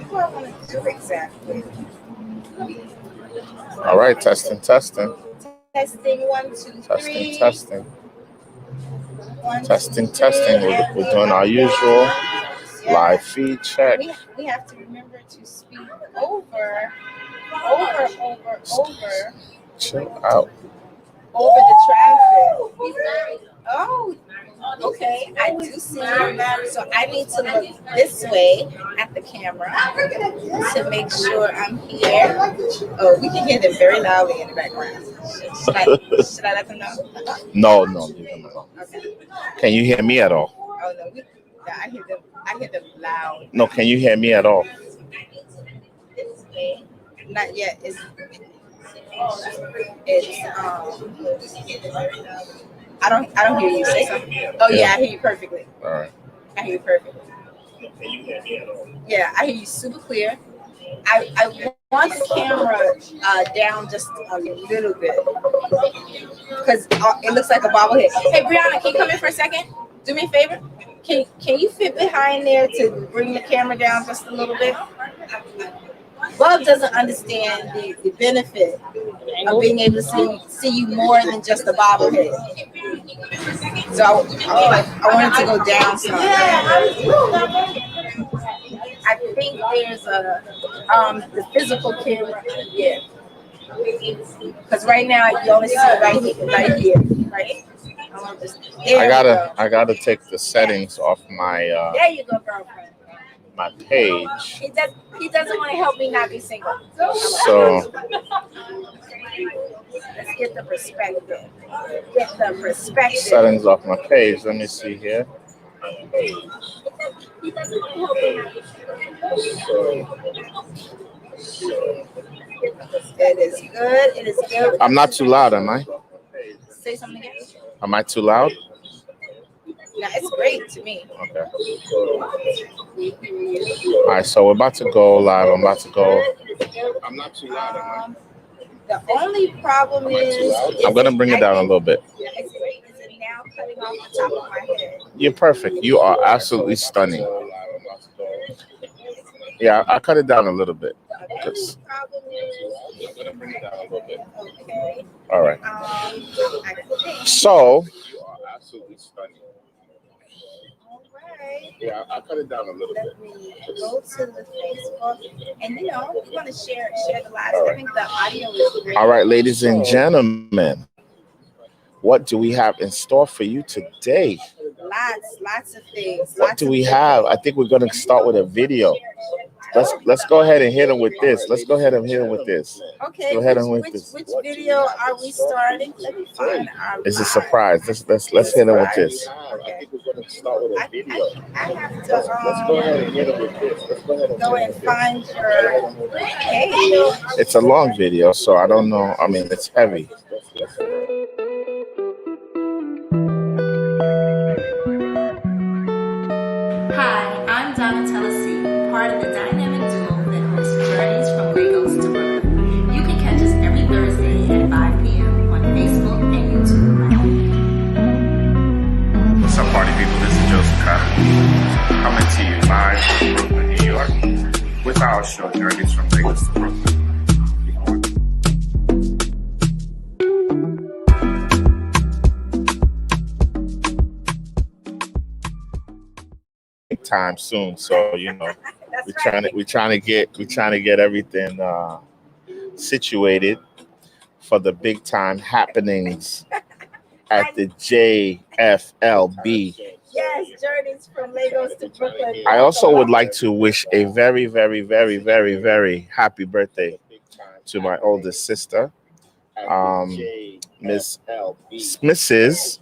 What I want to do exactly. All right, testing. Testing 1, 2, 3. Testing. 1, 2, Testing. 3. We're doing our usual live feed check. We have to remember to speak over. Chill out. Over the traffic. Oh, okay. I do see you. So I need to look this way at the camera to make sure I'm here. Oh, we can hear them very loudly in the background. Should I let them know? No, leave them alone. Okay. Can you hear me at all? Oh no, I hear them loud. No, can you hear me at all? Not yet. It's I don't hear you. Say something. Oh yeah, I hear you perfectly. All right. I hear you perfectly. Can you hear me at all? Yeah, I hear you super clear. I want the camera down just a little bit because it looks like a bobblehead. Hey Brianna, can you come in for a second? Do me a favor. Can you fit behind there to bring the camera down just a little bit? Bub doesn't understand the benefit of being able to see you more than just a bobblehead. So I wanted to go down some. I think there's the physical camera. Yeah. Because right now you only see it right here, right? I gotta take the settings off my there you go, girlfriend. My page. He doesn't want to help me not be single. So let's get the perspective. Get the perspective. Settings off my page. Let me see here. He doesn't want to help me not be single. It is good. It is good. I'm not too loud, am I? Say something again. Am I too loud? No, it's great to me. Okay. All right, so we're about to go live. I'm about to go. I'm not too loud. The only problem is I'm going to bring it down a little bit. Is it now cutting off the top of my head? You're perfect. You are absolutely stunning. Yeah, I cut it down a little bit. The only problem is I'm going to bring it down a little bit. Okay. All right. So. You are absolutely stunning. Yeah, I cut it down a little bit. Let me go to the Facebook, and we want to share the live. I think the audio is great. All right, ladies and gentlemen, what do we have in store for you today? Lots of things. What do we have? I think we're going to start with a video. Let's go ahead and hit them with this. Okay. Go ahead and with this. Which video are we starting? Let me find our. It's a surprise. Let's hit them with this. Okay. I think we're going to start with a video. I have to. Let's go ahead and hit them with this. Let's go ahead go and find your page. It's a long video, so I don't know. I mean, it's heavy. Hi, I'm Donatella C., part of the dynamic duo that hosts Journeys from Lagos to Brooklyn. You can catch us every Thursday at 5 p.m. on Facebook and YouTube. What's up, party people? This is Joseph Carter, coming to you live from Brooklyn, New York, with our show Journeys from Lagos to Brooklyn. Time soon, so we're trying to get everything situated for the big time happenings at the JFLB. Yes, Journeys from Lagos to Brooklyn. I also would like to wish a very, very, very, very, very happy birthday to my oldest sister, Mrs.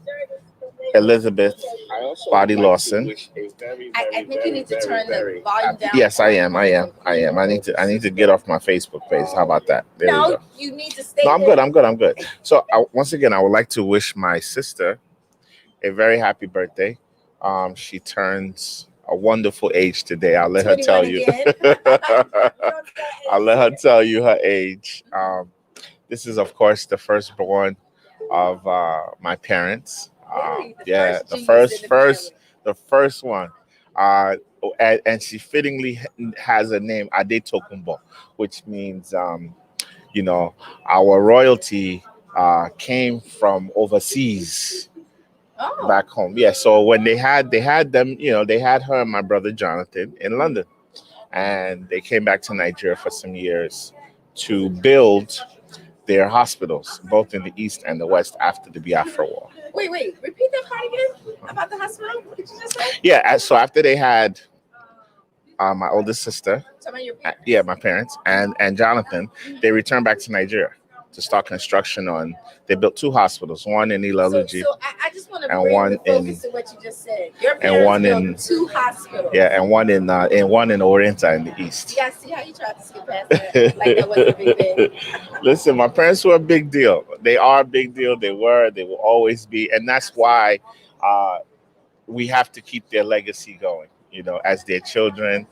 Elizabeth Body Lawson. I think you need to turn the volume down. Yes, I am. I need to get off my Facebook page. How about that? No, you need to stay. No, I'm good. So once again, I would like to wish my sister a very happy birthday. She turns a wonderful age today. I'll let her tell you. I'll let her tell you her age. This is, of course, the firstborn of my parents. Really? The Yeah, first the genius in the family. the first one. Uh, and she fittingly has a name, Ade Tokumbo, which means, you know, our royalty came from overseas Oh, back home. Yeah. So when they had them, they had her and my brother Jonathan in London, and they came back to Nigeria for some years to build their hospitals, both in the East and the West, after the Biafra War. wait. Repeat that part again about the hospital. What did you just say? Yeah. So after they had my oldest sister, Tell me your parents. yeah, my parents and Jonathan, they returned back to Nigeria to start construction on. They built two hospitals, one in Ilaluji, So I just want to and bring one the focus in to what you just said. Your and parents one built in two hospitals. yeah, and one in Orienta in the East. Yeah, see how you tried to skip past that? Like that wasn't a big thing. Listen, my parents were a big deal. They are a big deal. They were. They will always be, and that's why we have to keep their legacy going. As their children,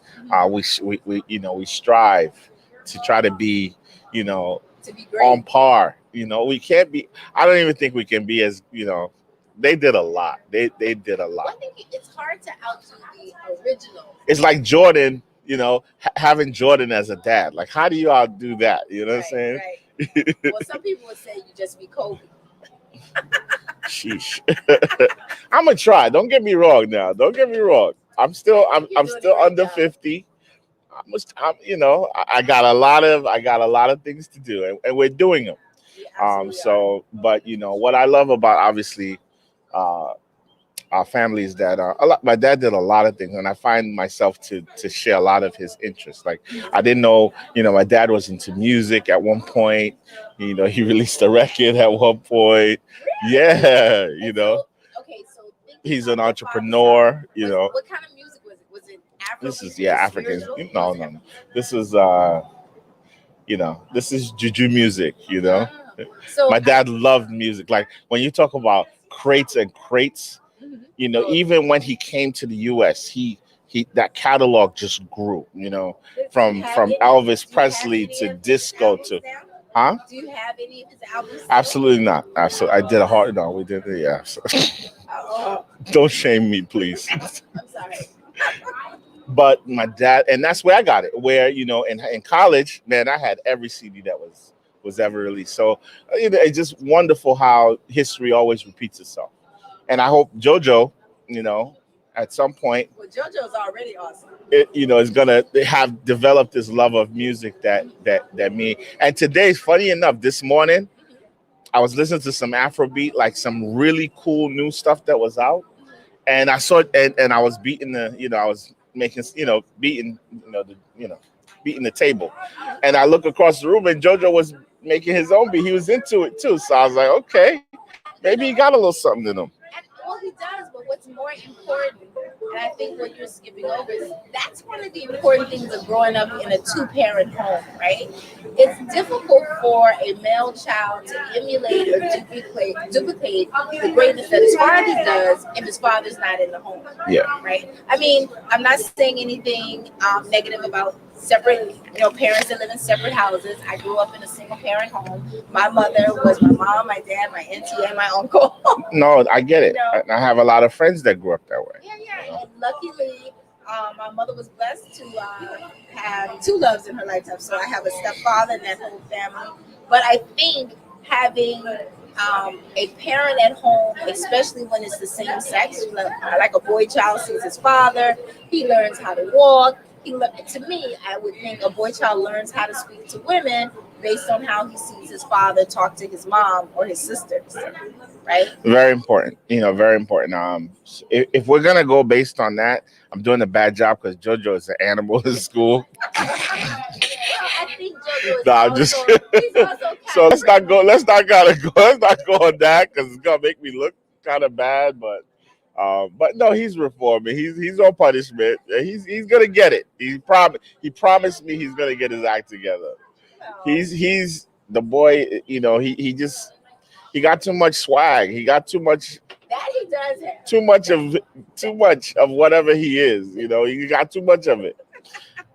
we strive to try to be, To be great. on par. We can't be. I don't even think we can be as. They did a lot. They did a I lot. think it's hard to outdo the original. It's like Jordan. Having Jordan as a dad. Like, how do you outdo that? You know what I'm saying? Right. Well, some people would say you just be Kobe. Sheesh. I'm gonna try. Don't get me wrong. Now, don't get me wrong. I'm still under 50. I got a lot of things to do, and we're doing them. Yeah, But what I love about, obviously, our family is that my dad did a lot of things, and I find myself to share a lot of his interests. Like, I didn't know, my dad was into music at one point. He released a record at one point. Yeah, Okay, so he's an entrepreneur. What kind of music was it? Was it Afro? This is African. Spiritual? No. This is this is juju music. So My dad loved music. Like, when you talk about crates and crates, even when he came to the US, he that catalog just grew, from Elvis Presley to disco to huh? Do you have any of his albums? Absolutely not. Absolutely. I did a hard no, we did it, yeah. So, Oh, don't shame me, please. I'm sorry. But my dad, and that's where I got it. Where in college, man, I had every CD that was ever released. So it's just wonderful how history always repeats itself. And I hope JoJo, at some point, Well, JoJo's already awesome. is gonna have developed this love of music that me. And today, funny enough, this morning I was listening to some Afrobeat, like some really cool new stuff that was out, and I saw and I was beating I was making beating beating the table, and I look across the room and JoJo was making his own beat. He was into it too, so I was like, okay, maybe he got a little something in him. Well, he does, but what's more important, and I think what you're skipping over, is that's one of the important things of growing up in a two-parent home, right? It's difficult for a male child to emulate or duplicate the greatness that his father does if his father's not in the home. Yeah. Right? I mean, I'm not saying anything negative about separate, parents that live in separate houses. I grew up in a single parent home. My mother was my mom, my dad, my auntie, and my uncle. No, I get it. I have a lot of friends that grew up that way. Yeah. And luckily, my mother was blessed to have two loves in her lifetime. So I have a stepfather and that whole family. But I think having a parent at home, especially when it's the same sex, like a boy child sees his father, he learns how to walk. To me, I would think a boy child learns how to speak to women based on how he sees his father talk to his mom or his sisters, right? Very important, very important. If we're gonna go based on that, I'm doing a bad job because JoJo is an animal in school. I think JoJo is No, I'm just also, he's also so let's not go on that because it's gonna make me look kind of bad. But no, he's reforming. He's on punishment. He's gonna get it. He promised me he's gonna get his act together. He's the boy. He got too much swag. He got too much. That he does have. Too much of whatever he is. He got too much of it.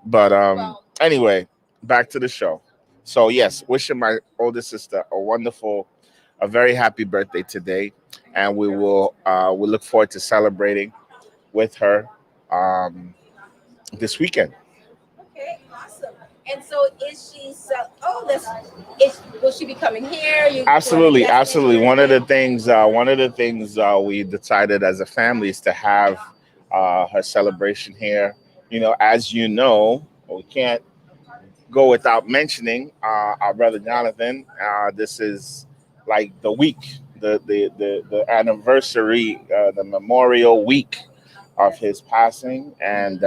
But anyway, back to the show. So yes, wishing my older sister a wonderful a very happy birthday today, and we look forward to celebrating with her um, this weekend. Okay, awesome. And so is she that's is will she be coming here? You doing a Absolutely, guest absolutely. birthday? One of the things we decided as a family is to have her celebration here. As you know, we can't go without mentioning our brother Jonathan. This is like the week, the anniversary, the memorial week of his passing, and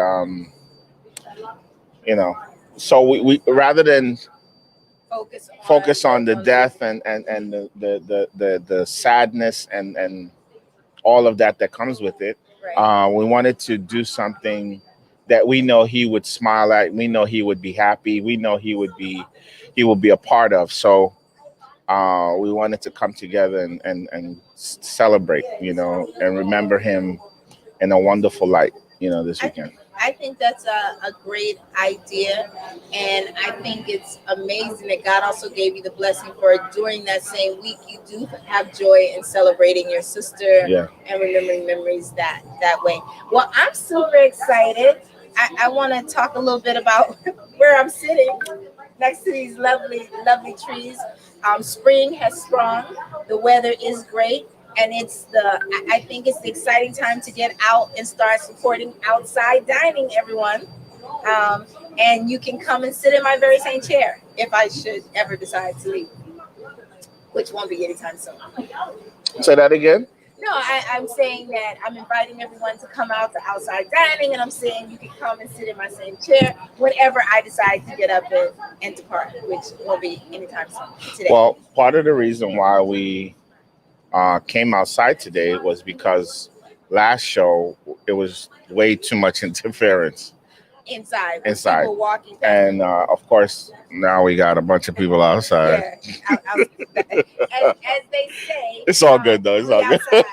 you know, so we rather than focus on the death and the sadness and all of that comes with it. Right. We wanted to do something that we know he would smile at. We know he would be happy. We know he would be a part of. So we wanted to come together and celebrate, and remember him in a wonderful light, this weekend. I think that's a great idea. And I think it's amazing that God also gave you the blessing for during that same week, you do have joy in celebrating your sister Yeah. and remembering memories that way. Well, I'm super excited. I want to talk a little bit about where I'm sitting next to these lovely, lovely trees. Spring has sprung. The weather is great. And I think it's the exciting time to get out and start supporting outside dining, everyone. Um, and you can come and sit in my very same chair if I should ever decide to leave, which won't be anytime soon. Say that again. No, I'm saying that I'm inviting everyone to come out to outside dining, and I'm saying you can come and sit in my same chair whenever I decide to get up and depart, which won't be anytime soon today. Well, part of the reason why we came outside today was because last show it was way too much interference Inside, with inside, people walking past. and of course now we got a bunch of people outside. Yeah, as they say, It's all good though. It's we all good. outside.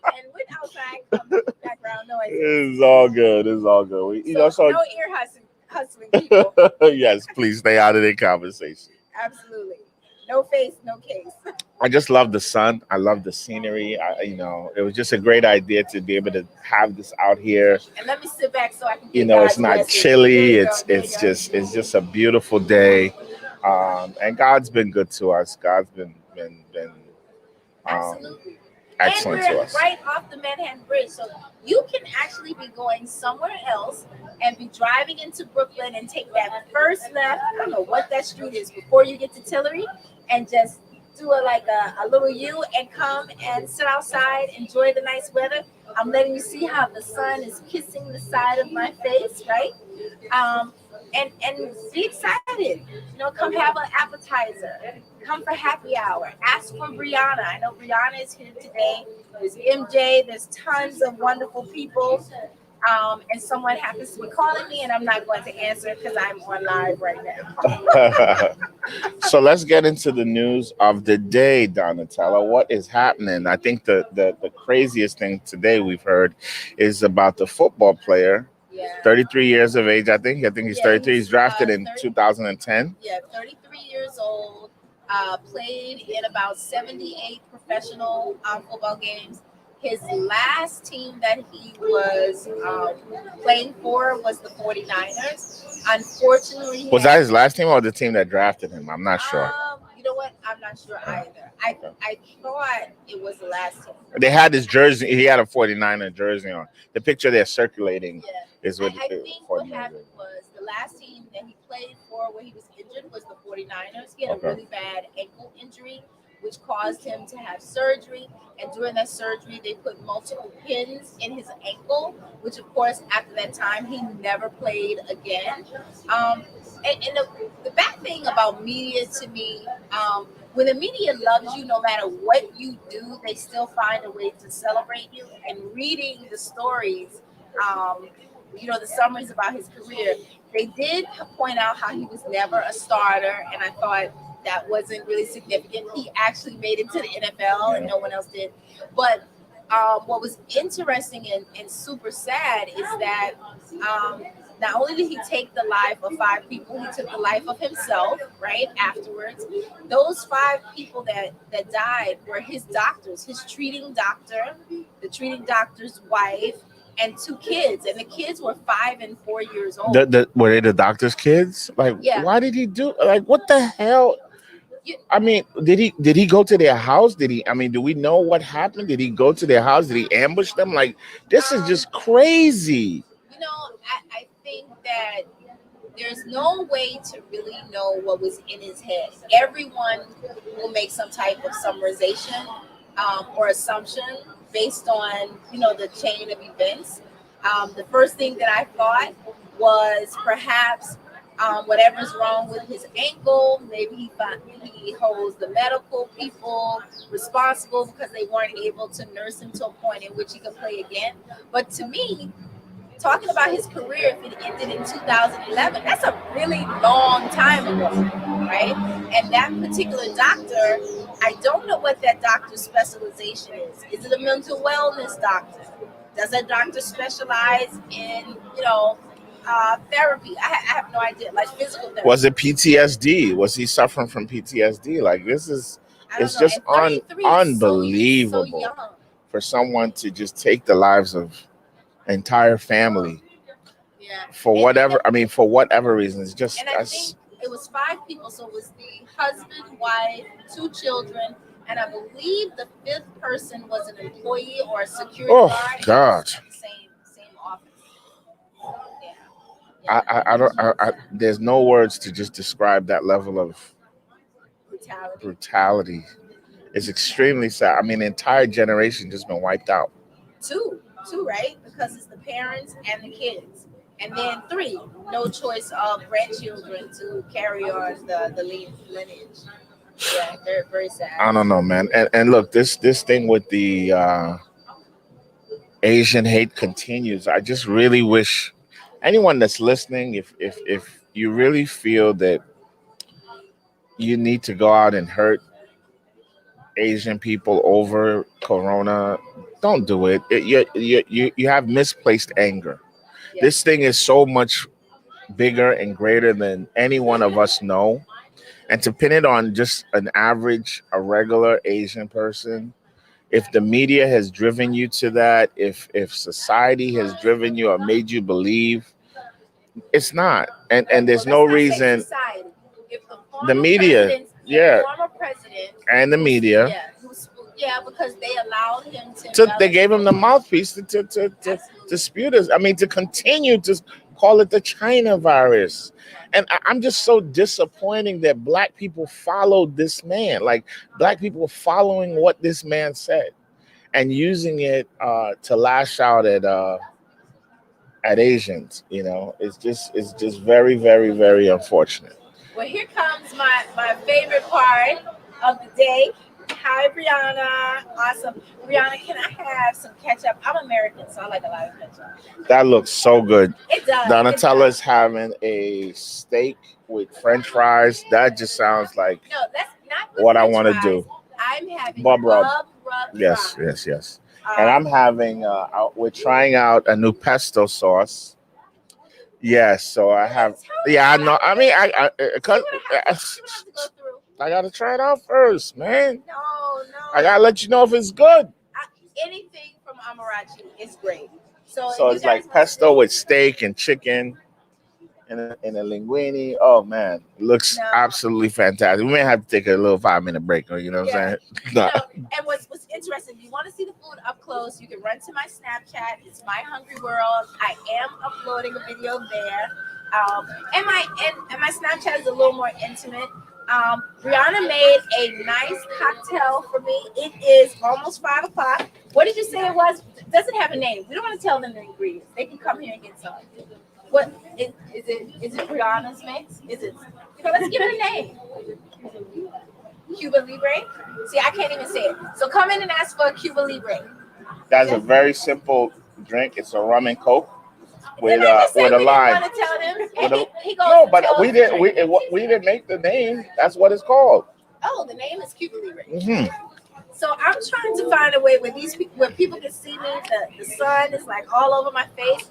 And with outside comes background noise. It's all good. It's all good. So no ear hustling people. Yes, please stay out of the conversation. Absolutely. No face, no case. I just love the sun. I love the scenery. It was just a great idea to be able to have this out here. And let me sit back so I can. It's not chilly. It's just a beautiful day, and God's been good to us. God's been Absolutely. excellent And to we're us. right off the Manhattan Bridge, so you can actually be going somewhere else and be driving into Brooklyn and take that first left. I don't know what that street is before you get to Tillery, and just do a little U and come and sit outside, enjoy the nice weather. I'm letting you see how the sun is kissing the side of my face, right? And be excited. Come have an appetizer. Come for happy hour. Ask for Brianna. I know Brianna is here today. There's MJ. There's tons of wonderful people. And someone happens to be calling me, and I'm not going to answer because I'm on live right now. So let's get into the news of the day, Donatella. What is happening? I think the craziest thing today we've heard is about the football player, Yeah. 33 years of age, I think. I think he's 33. He's drafted in 2010. Yeah, 33 years old. Played in about 78 professional football games. His last team that he was playing for was the 49ers. Unfortunately, Was that his last team or the team that drafted him? I'm not sure. You know what? I'm not sure either. I thought it was the last team. They had his jersey. He had a 49er jersey on. The picture they're circulating Yeah. is with I the think what 49er. happened was the last team that he played for where he was injured was the 49ers. He had Okay. a really bad ankle injury, which caused him to have surgery. And during that surgery, they put multiple pins in his ankle, which, of course, after that time, he never played again. And the bad thing about media to me, when the media loves you, no matter what you do, they still find a way to celebrate you. And reading the stories, the summaries about his career, they did point out how he was never a starter. And I thought that wasn't really significant. He actually made it to the NFL and no one else did. But what was interesting and super sad is that not only did he take the life of 5 people, he took the life of himself, right? Afterwards, those 5 people that died were his doctors, his treating doctor, the treating doctor's wife, and 2 kids. And the kids were 5 and 4 years old. Were they the doctor's kids? Like, Yeah. why did he do? Like, what the hell? I mean, did he go to their house? Do we know what happened? Did he go to their house? Did he ambush them? Like, this is just crazy. You know, I think that there's no way to really know what was in his head. Everyone will make some type of summarization or assumption based on, the chain of events. The first thing that I thought was perhaps whatever's wrong with his ankle. Maybe he holds the medical people responsible because they weren't able to nurse him to a point in which he could play again. But to me, talking about his career, if it ended in 2011, that's a really long time ago, right? And that particular doctor, I don't know what that doctor's specialization is. Is it a mental wellness doctor? Does that doctor specialize in, therapy? I have no idea, like physical therapy. Was it PTSD? Was he suffering from PTSD? Like, this is, it's just unbelievable so young. For someone to just take the lives of entire family for whatever reason. It's just, and I think it was 5 people, so it was the husband, wife, 2 children, and I believe the 5th person was an employee or a security guard. Oh God! Same office. I there's no words to just describe that level of brutality. It's extremely sad. I mean, the entire generation just been wiped out. Two, right? Because it's the parents and the kids. And then 3, no choice of grandchildren to carry on the lineage. Yeah, very, very sad. I don't know, man. And look, this thing with the Asian hate continues. I just really wish anyone that's listening, if you really feel that you need to go out and hurt Asian people over Corona, don't do it. You have misplaced anger. Yeah. This thing is so much bigger and greater than any one of us know. And to pin it on just a regular Asian person, if the media has driven you to that, if society has driven you or made you believe, it's not. And there's no reason. If the media, former president, and the media. Yeah, because they allowed him to. They gave him the mouthpiece to spew this. I mean, to continue to call it the China virus. And I'm just so disappointed that Black people followed this man. Like, Black people following what this man said and using it to lash out at Asians. It's just very, very, very unfortunate. Well, here comes my favorite part of the day. Hi, Brianna. Awesome. Brianna, can I have some ketchup? I'm American, so I like a lot of ketchup. That looks so good. It does. Donatella's having a steak with French fries. That just sounds like that's not what I want to do. I'm having Bub rub. Yes. And I'm having, we're trying out a new pesto sauce. Yes, so I have. Yeah, I know. I mean, I gotta try it out first, man. No. I gotta let you know if it's good. Anything from Amarachi is great. So it's like pesto with steak and chicken and a linguine. Oh man, it looks absolutely fantastic. We may have to take a little 5-minute break, or what I'm saying. No. And what's interesting, if you want to see the food up close, you can run to my Snapchat. It's My Hungry World. I am uploading a video there. And my Snapchat is a little more intimate. Brianna made a nice cocktail for me. It is almost 5 o'clock. What did you say it was? It doesn't have a name. We don't want to tell them the ingredients. They can come here and get some. What is it? Is it Brianna's mix? Is it? Let's give it a name. Cuba Libre. See, I can't even say it. So come in and ask for a Cuba Libre. That's a very simple drink. It's a rum and coke with a lime. We didn't make the name. That's what it's called. Oh, the name is Cuba Libre. Mm-hmm. So I'm trying to find a way where people can see me. The sun is like all over my face.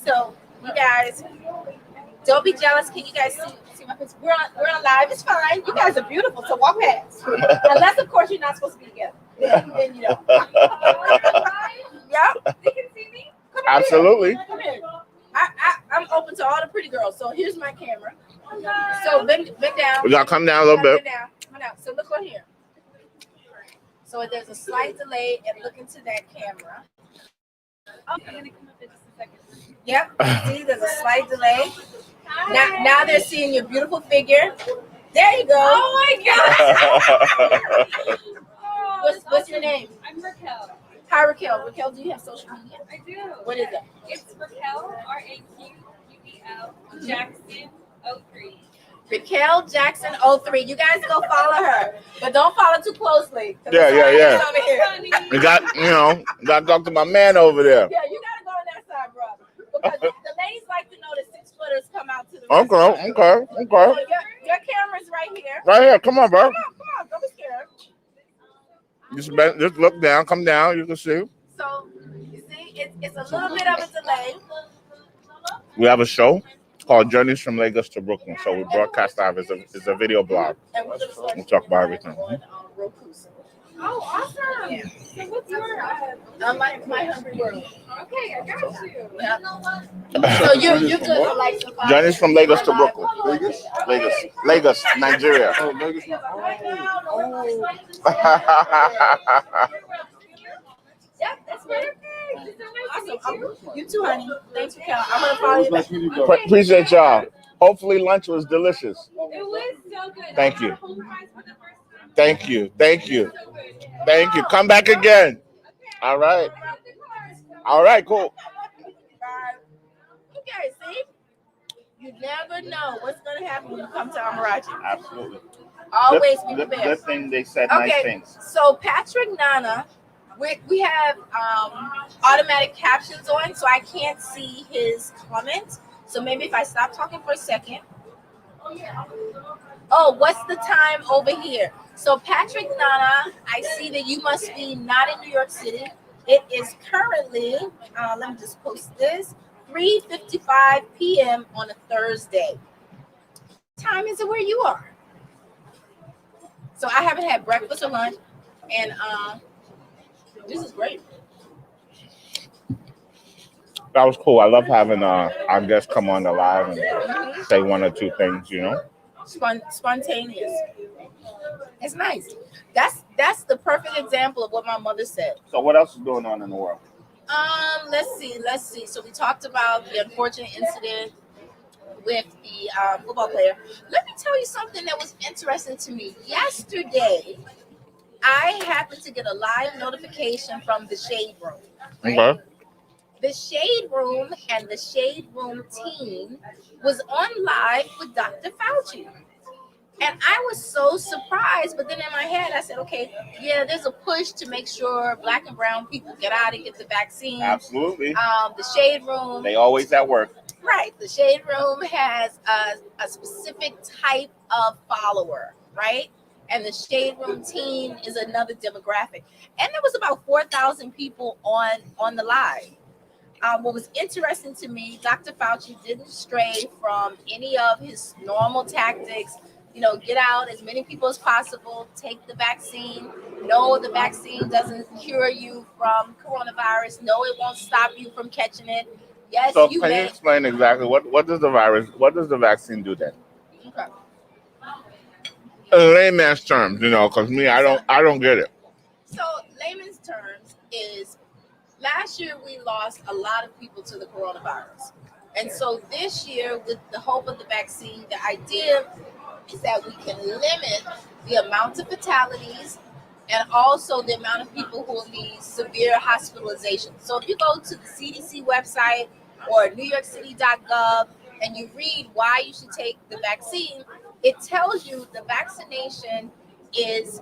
So you guys, don't be jealous. Can you guys see my picture? We're on live. It's fine. You guys are beautiful. So walk past. Unless of course you're not supposed to be together. Then you know. Yeah. They can see me. Come here. Absolutely. Come here. I'm open to all the pretty girls. So here's my camera. So bend down. We gotta come down a little bit. Bend down. Come down. So look on here. So there's a slight delay and look into that camera. I'm gonna come up in just a second. Yep. See, there's a slight delay. Now they're seeing your beautiful figure. There you go. Oh my God! What's your name? I'm Raquel. Hi, Raquel. Raquel, do you have social media? I do. What is it? It's Raquel, RAQUEL, Jackson 03. Raquel Jackson 03. You guys go follow her, but don't follow too closely. Yeah. Over here. You got to talk to my man over there. Yeah, you gotta go on that side, bro. Because the ladies like to know that 6-footers come out to the Okay. So your camera's right here. Right here. Come on, bro. Come on, don't be scared. Just look down. Come down. You can see. So you see, it's a little bit of a delay. We have a show called Journeys from Lagos to Brooklyn. So we broadcast live. It's a video blog. And we're gonna start We'll talk about everything. on Roku. Oh, awesome! Yeah. So what's your? My hungry world. Okay, I got you. Yeah. So you're good for like the five. Journeys from Lagos to Brooklyn. Lagos, Nigeria. Oh, Lagos. Yep, that's perfect. It's so nice to Awesome. meet you. You too, honey. Thanks for coming. I'm gonna follow you back. Nice meeting you, bro. Appreciate y'all. Hopefully lunch was delicious. It was so good. Thank I you. had home fries for the first time. Thank you. So good. Thank you. Come back again. All right. All right, cool. Okay, see? You never know what's gonna happen when you come to Amarachi. Absolutely. Always be prepared. Good thing they said Okay. nice things. So Patrick Nana, we have automatic captions on, so I can't see his comments. So maybe if I stop talking for a second. Oh, what's the time over here? So Patrick Nana, I see that you must be not in New York City. It is currently, let me just post this, 3:55 p.m. on a Thursday. What time is it where you are? So I haven't had breakfast or lunch, and this is great. That was cool. I love having our guests come on the live and say one or two things, Spontaneous. It's nice. That's the perfect example of what my mother said. So what else is going on in the world? Let's see. So we talked about the unfortunate incident with the football player. Let me tell you something that was interesting to me. Yesterday, I happened to get a live notification from the Shade Room. Right? Okay. The Shade Room and the Shade Room team was on live with Dr. Fauci. And I was so surprised, but then in my head, I said, okay, yeah, there's a push to make sure Black and brown people get out and get the vaccine. Absolutely. The Shade Room. They always at work. Right. The Shade Room has a specific type of follower, right? And the Shade Room team is another demographic. And there was about 4,000 people on the live. What was interesting to me, Dr. Fauci didn't stray from any of his normal tactics. Get out as many people as possible, take the vaccine. No, the vaccine doesn't cure you from coronavirus. No, it won't stop you from catching it. Yes, So you can you may. explain exactly what does the vaccine do then? Okay. In layman's terms, because me, I don't get it. So layman's terms is last year we lost a lot of people to the coronavirus. And so this year, with the hope of the vaccine, the idea is that we can limit the amount of fatalities and also the amount of people who will need severe hospitalization. So if you go to the CDC website or NewYorkCity.gov and you read why you should take the vaccine, it tells you the vaccination is,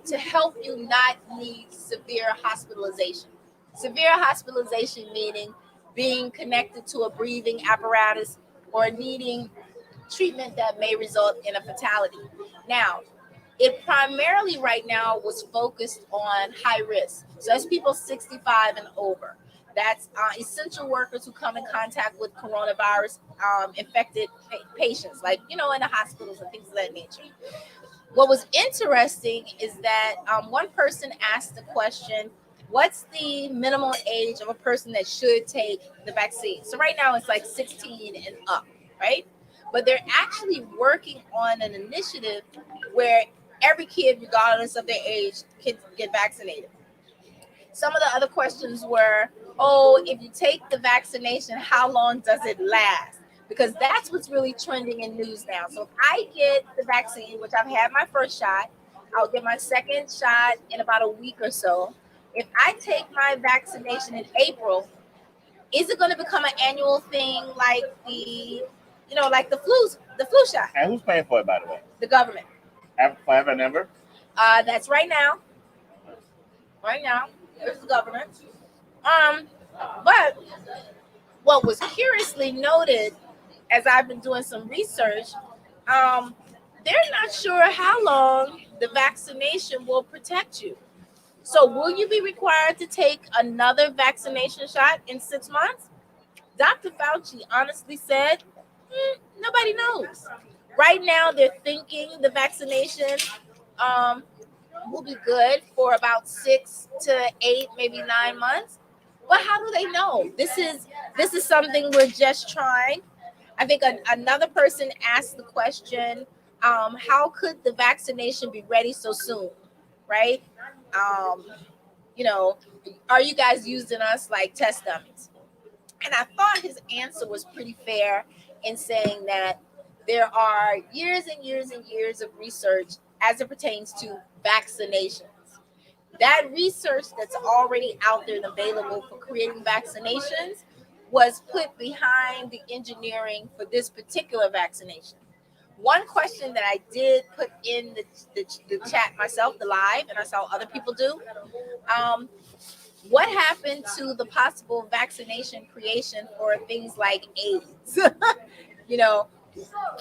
to help you not need severe hospitalization. Severe hospitalization meaning being connected to a breathing apparatus or needing treatment that may result in a fatality. Now, it primarily right now was focused on high risk. So that's people 65 and over. That's essential workers who come in contact with coronavirus infected patients, like, you know, in the hospitals and things of that nature. What was interesting is that one person asked the question, what's the minimum age of a person that should take the vaccine? So right now it's like 16 and up, right? But they're actually working on an initiative where every kid, regardless of their age, can get vaccinated. Some of the other questions were, oh, if you take the vaccination, how long does it last? Because that's what's really trending in news now. So if I get the vaccine, which I've had my first shot, I'll get my second shot in about a week or so. If I take my vaccination in April, is it going to become an annual thing like like the flu shot? And who's paying for it, by the way? The government. Forever and ever? That's right now. Right now, it's the government. But what was curiously noted, as I've been doing some research, they're not sure how long the vaccination will protect you. So will you be required to take another vaccination shot in 6 months? Dr. Fauci honestly said, nobody knows. Right now, they're thinking the vaccination will be good for about 6 to 8, maybe 9 months. But how do they know? This is something we're just trying. I think another person asked the question, how could the vaccination be ready so soon, right? Are you guys using us like test dummies? And I thought his answer was pretty fair in saying that there are years and years and years of research as it pertains to vaccinations. That research that's already out there and available for creating vaccinations was put behind the engineering for this particular vaccination. One question that I did put in the chat myself, the live, and I saw other people do, what happened to the possible vaccination creation for things like AIDS,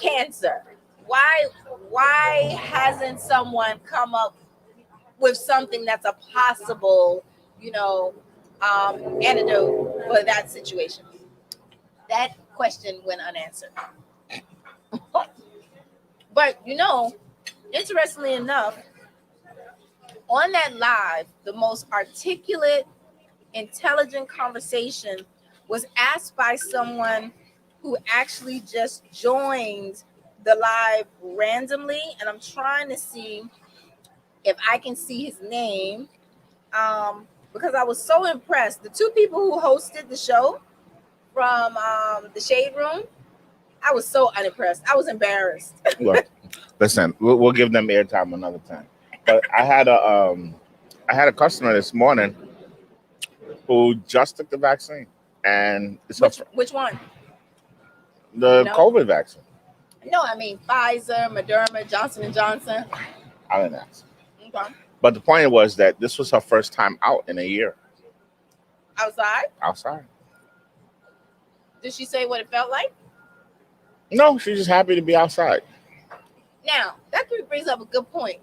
cancer? Why hasn't someone come up with something that's a possible, antidote for that situation? That question went unanswered. But, interestingly enough, on that live, the most articulate, intelligent conversation was asked by someone who actually just joined the live randomly. And I'm trying to see if I can see his name, because I was so impressed. The two people who hosted the show from the Shade Room, I was so unimpressed. I was embarrassed. Look, listen, we'll give them airtime another time. But I had a customer this morning who just took the vaccine, and it's Which one? the COVID vaccine. No, I mean Pfizer, Moderna, Johnson & Johnson. I didn't ask. Okay. But the point was that this was her first time out in a year. Outside? Did she say what it felt like? No, she's just happy to be outside. Now, that brings up a good point.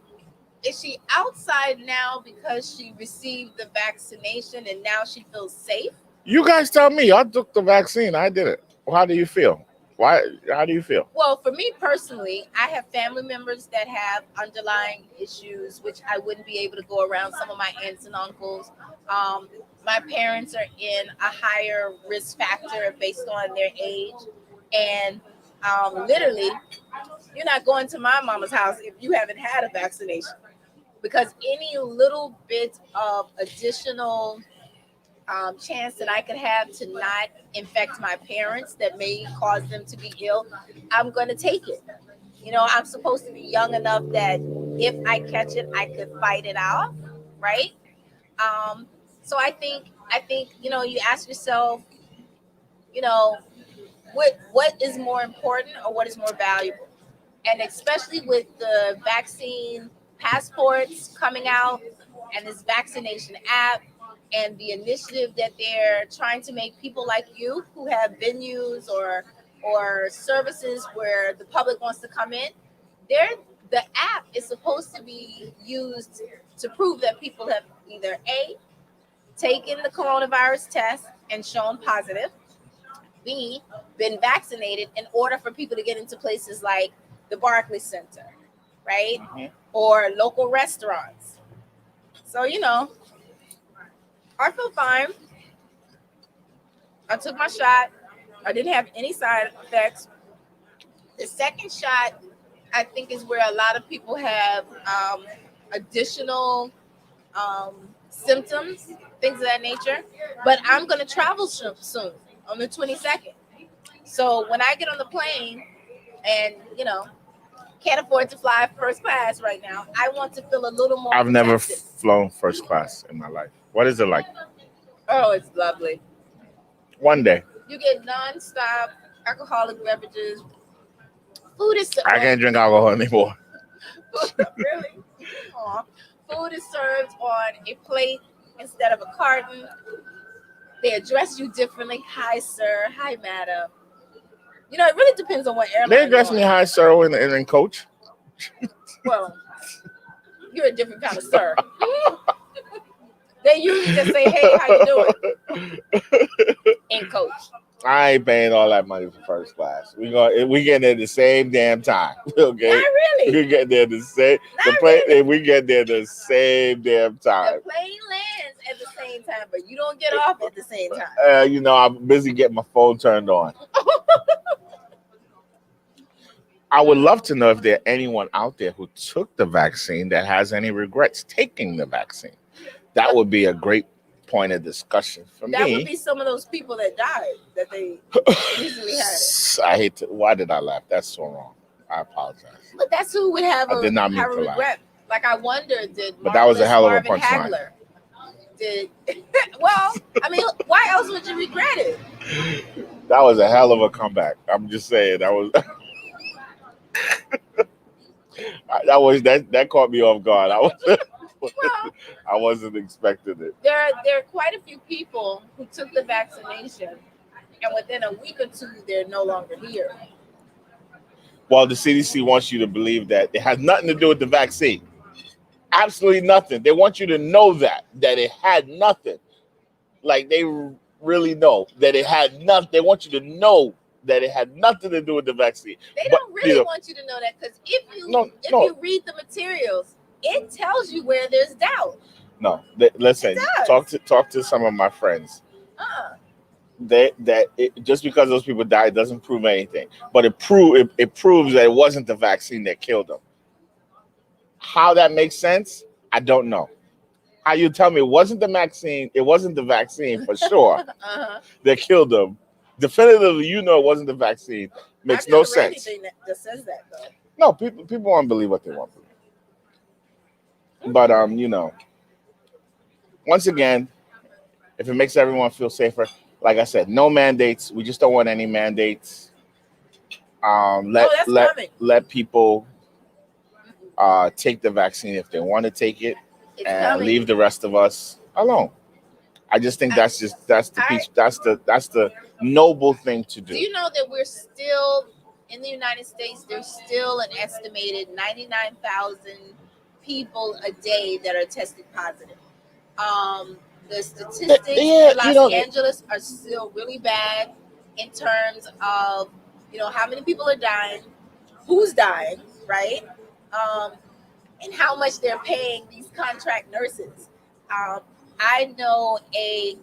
Is she outside now because she received the vaccination and now she feels safe? You guys tell me. Y'all took the vaccine. I didn't. How do you feel? How do you feel? Well, for me personally, I have family members that have underlying issues, which I wouldn't be able to go around. Some of my aunts and uncles. My parents are in a higher risk factor based on their age. And literally, you're not going to my mama's house if you haven't had a vaccination, because any little bit of additional chance that I could have to not infect my parents that may cause them to be ill, I'm going to take it. I'm supposed to be young enough that if I catch it, I could fight it out, right? So I think you ask yourself, what is more important or what is more valuable? And especially with the vaccine passports coming out and this vaccination app and the initiative that they're trying to make people like you who have venues or services where the public wants to come in, the app is supposed supposed to be used to prove that people have either A, taken the coronavirus test and shown positive, B, been vaccinated in order for people to get into places like the Barclays Center, right? Mhm. Or local restaurants. So, I feel fine. I took my shot. I didn't have any side effects. The second shot, I think, is where a lot of people have additional symptoms, things of that nature. But I'm going to travel soon on the 22nd. So when I get on the plane and, can't afford to fly first class right now, I want to feel a little more I've never protected. flown first class in my life. What is it like? Oh, it's lovely. One day. You get nonstop alcoholic beverages. Food is I can't drink alcohol anymore. really. Aw. Food is served on a plate instead of a carton. They address you differently. Hi, sir. Hi, madam. It really depends on what airline. They address you're me on. hi, sir, and coach. Well, you're a different kind of sir. They usually just say, "Hey, how you doing?" And coach. I ain't paying all that money for first class. We get there the same damn time. Okay, Not really. we get there the same. Not really. We get there the same damn time. The plane lands at the same time, but you don't get off at the same time. I'm busy getting my phone turned on. I would love to know if there's anyone out there who took the vaccine that has any regrets taking the vaccine. That would be a great point of discussion for That me. would be some of those people that died that they easily had it. I hate to. Why did I laugh? That's so wrong. I apologize. But that's who would have I did not mean have a to laugh. regret. Like I wonder, did But that was a hell of a Marvin punchline. Hagler did well? I mean, why else would you regret it? That was a hell of a comeback. I'm just saying that was. That caught me off guard. Well, I wasn't expecting it. there are quite a few people who took the vaccination, and within a week or two, they're no longer here. Well, the CDC wants you to believe that it has nothing to do with the vaccine. Absolutely nothing. They want you to know that it had nothing. Like they really know that it had nothing. They want you to know that it had nothing to do with the vaccine. They But, don't really want you to know that because if you read the materials, it tells you where there's doubt. No, listen. It does. Talk to some of my friends. Just because those people died doesn't prove anything, but it proves that it wasn't the vaccine that killed them. How that makes sense, I don't know. How you tell me it wasn't the vaccine for sure that killed them. Definitively, it wasn't the vaccine. Makes no sense. Anything that says that though. No, people want to believe what they want to believe. But once again, if it makes everyone feel safer, like I said, no mandates. We just don't want any mandates. Let people take the vaccine if they want to take it, and leave the rest of us alone. I just think that's the noble thing to do. Do you know that we're still in the United States? There's still an estimated 99,000 people a day that are tested positive. The statistics in Los Angeles are still really bad in terms of how many people are dying, who's dying, right? And how much they're paying these contract nurses. I know a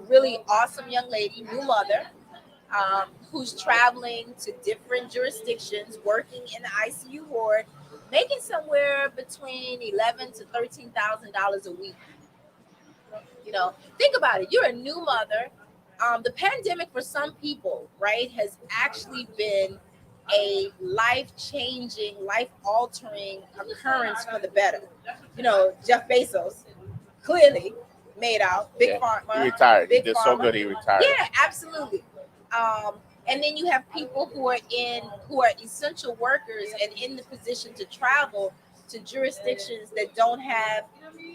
really awesome young lady, new mother, who's traveling to different jurisdictions, working in the ICU ward, making somewhere between $11,000 to $13,000 a week. Think about it. You're a new mother. The pandemic for some people, right, has actually been a life-changing, life-altering occurrence for the better. Jeff Bezos clearly made out big pharma. He retired. He did pharma. so good. He retired. Yeah, absolutely. And then you have people who are essential workers and in the position to travel to jurisdictions that don't have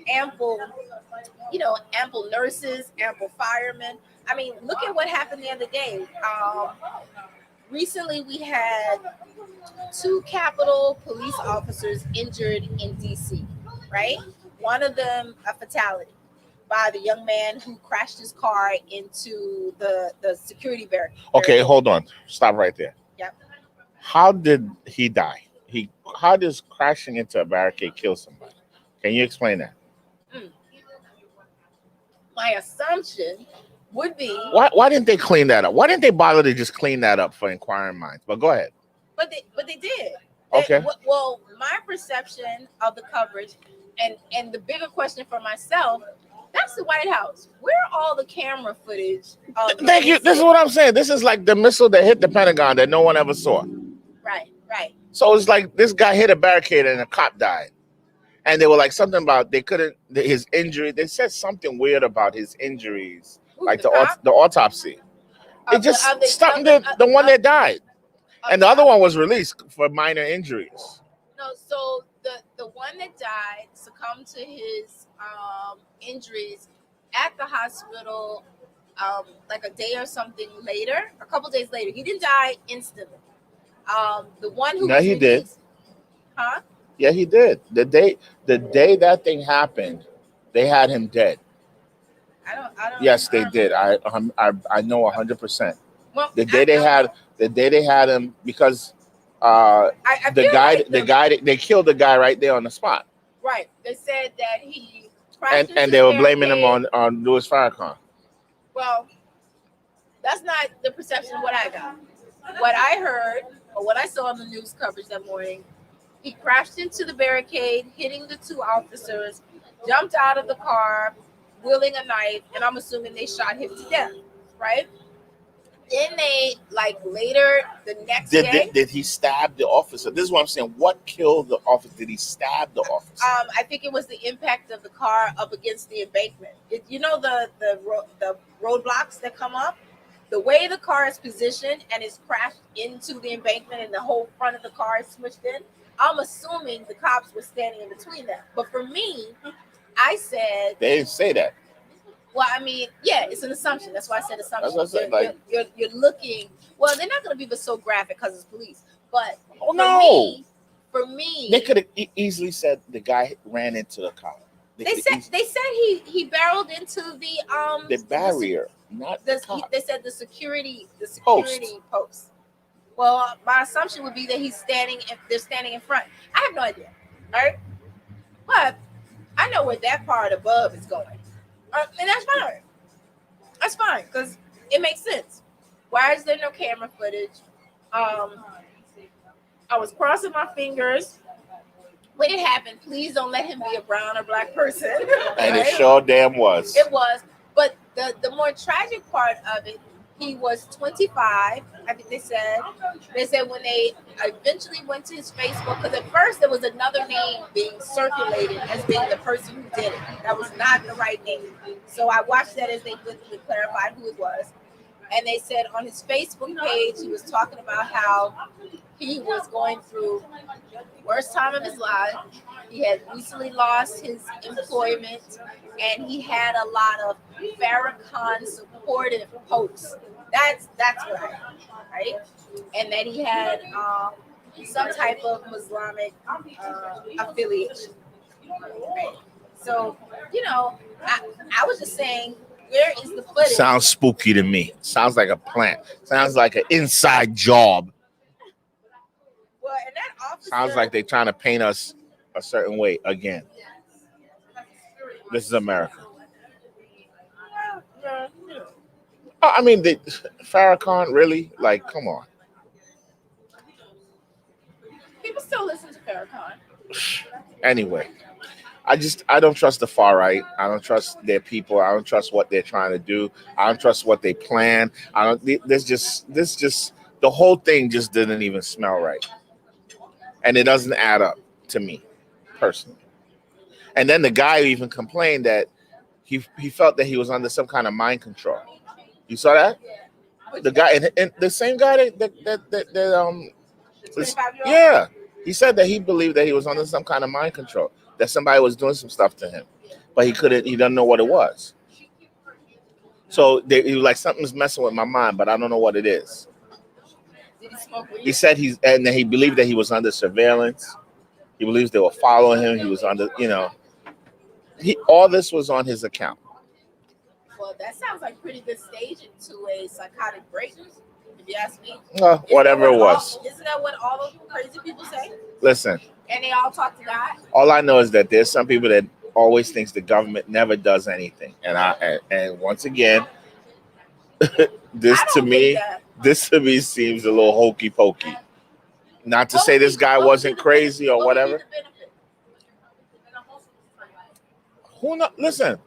ample nurses, ample firemen. I mean, look at what happened the other day. recently we had 2 Capitol police officers injured in DC, right? One of them a fatality by the young man who crashed his car into the security barrier. Okay, hold on. Stop right there. Yep. How did he die? How does crashing into a barricade kill somebody? Can you explain that? My assumption would be, Why didn't they clean that up? Why didn't they bother to just clean that up for inquiring minds? But go ahead. but they did. Okay. Well, my perception of the coverage, and the bigger question for myself, that's the White House. Where are all the camera footage? Thank you. This is what I'm saying. This is like the missile that hit the Pentagon that no one ever saw. Right. So it's like this guy hit a barricade and a cop died. And they were like something about his injury. They said something weird about his injuries, Who's like the the cop? autopsy. It just stopped the one that died. And the other one was released for minor injuries. No, so the one that died succumbed to his injuries at the hospital like a day or something later, a couple days later. He didn't die instantly. The one who No, was he did. released- Huh? Yeah, he did. The day that thing happened, they had him dead. I don't. Yes, they I don't- did. I know 100%. Well, The day they had him because I the feel guy like they killed the guy right there on the spot. right. They said that he crashed into And the they were blaming him barricade. on Louis Farrakhan. Well, that's not the perception of what I got. What I heard or what I saw in the news coverage that morning, he crashed into the barricade, hitting the 2 officers, jumped out of the car, wielding a knife, and I'm assuming they shot him to death, right? Then they, like later the next day, Did he stab the officer? This is what I'm saying. What killed the officer? Did he stab the officer? I think it was the impact of the car up against the embankment. You know the roadblocks that come up? The way the car is positioned and is crashed into the embankment and the whole front of the car is smushed in, I'm assuming the cops were standing in between them. But for me, I said, They didn't say that. well, I mean, yeah, it's an assumption. That's why I said assumption. That's what I said, You're looking, well, they're not going to be so graphic because it's police. But Oh no! for me, They could have easily said the guy ran into the car. they said he barreled into the barrier, not the cop. They said the security post. Well, my assumption would be that they're standing in front. I have no idea, right? But I know where that part above is going, and that's fine. That's fine because it makes sense. Why is there no camera footage? I was crossing my fingers when it happened. Please don't let him be a brown or black person. And it right? sure damn was. It was, but the more tragic part of it, he was 25. I think they said when they eventually went to his Facebook, because at first there was another name being circulated as being the person who did it. That was not the right name. So I watched that as they clarified who it was. And they said on his Facebook page, he was talking about how he was going through the worst time of his life. He had recently lost his employment, and he had a lot of Farrakhan supportive posts. That's what I heard, right? And that he had some type of Islamic affiliation. Right? So, I was just saying, where is the footage? Sounds spooky to me. Sounds like a plant. Sounds like an inside job. Well, and that officer, Sounds like they're trying to paint us a certain way again. This is America. I mean, Farrakhan, really? Like, come on. people still listen to Farrakhan. Anyway, I don't trust the far right. I don't trust their people. I don't trust what they're trying to do. I don't trust what they plan. The whole thing just didn't even smell right. And it doesn't add up to me personally. And then the guy even complained that he felt that he was under some kind of mind control. You saw that? The guy and the same guy that 25-year-old? yeah, he said that he believed that he was under some kind of mind control, that somebody was doing some stuff to him, but he doesn't know what it was. So he was like, something's messing with my mind, but I don't know what it is. Did he smoke weed? He said and then he believed that he was under surveillance. He believes they were following him. He was under, all this was on his account. Well, that sounds like pretty good staging to a psychotic break, if you ask me. Whatever it was. Isn't that what all those crazy people say? Listen, And they all talk to God? all I know is that there's some people that always thinks the government never does anything. And once again, this I to don't me think that. seems a little hokey pokey. Not to say this guy wasn't crazy or whatever. Who know? Listen,